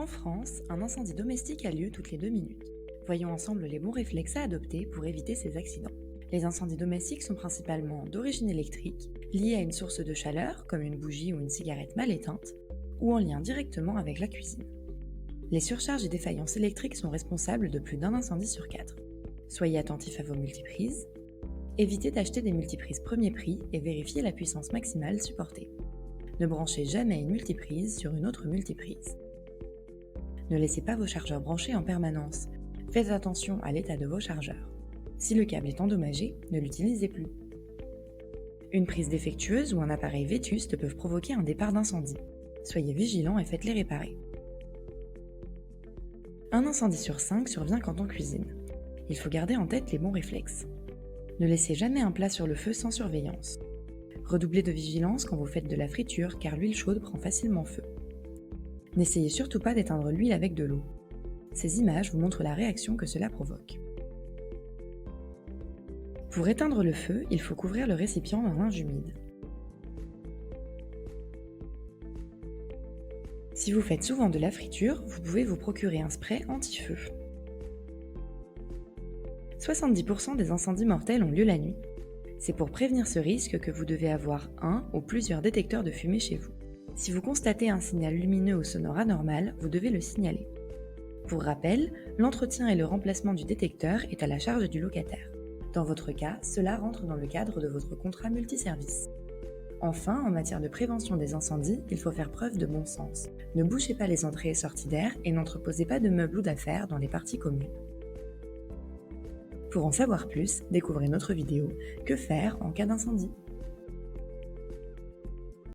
En France, un incendie domestique a lieu toutes les 2 minutes. Voyons ensemble les bons réflexes à adopter pour éviter ces accidents. Les incendies domestiques sont principalement d'origine électrique, liés à une source de chaleur, comme une bougie ou une cigarette mal éteinte, ou en lien directement avec la cuisine. Les surcharges et défaillances électriques sont responsables de plus d'un incendie sur 4. Soyez attentifs à vos multiprises. Évitez d'acheter des multiprises premier prix et vérifiez la puissance maximale supportée. Ne branchez jamais une multiprise sur une autre multiprise. Ne laissez pas vos chargeurs branchés en permanence. Faites attention à l'état de vos chargeurs. Si le câble est endommagé, ne l'utilisez plus. Une prise défectueuse ou un appareil vétuste peuvent provoquer un départ d'incendie. Soyez vigilants et faites-les réparer. Un incendie sur 5 survient quand on cuisine. Il faut garder en tête les bons réflexes. Ne laissez jamais un plat sur le feu sans surveillance. Redoublez de vigilance quand vous faites de la friture car l'huile chaude prend facilement feu. N'essayez surtout pas d'éteindre l'huile avec de l'eau. Ces images vous montrent la réaction que cela provoque. Pour éteindre le feu, il faut couvrir le récipient d'un linge humide. Si vous faites souvent de la friture, vous pouvez vous procurer un spray anti-feu. 70% des incendies mortels ont lieu la nuit. C'est pour prévenir ce risque que vous devez avoir un ou plusieurs détecteurs de fumée chez vous. Si vous constatez un signal lumineux ou sonore anormal, vous devez le signaler. Pour rappel, l'entretien et le remplacement du détecteur est à la charge du locataire. Dans votre cas, cela rentre dans le cadre de votre contrat multiservice. Enfin, en matière de prévention des incendies, il faut faire preuve de bon sens. Ne bouchez pas les entrées et sorties d'air et n'entreposez pas de meubles ou d'affaires dans les parties communes. Pour en savoir plus, découvrez notre vidéo « Que faire en cas d'incendie ?»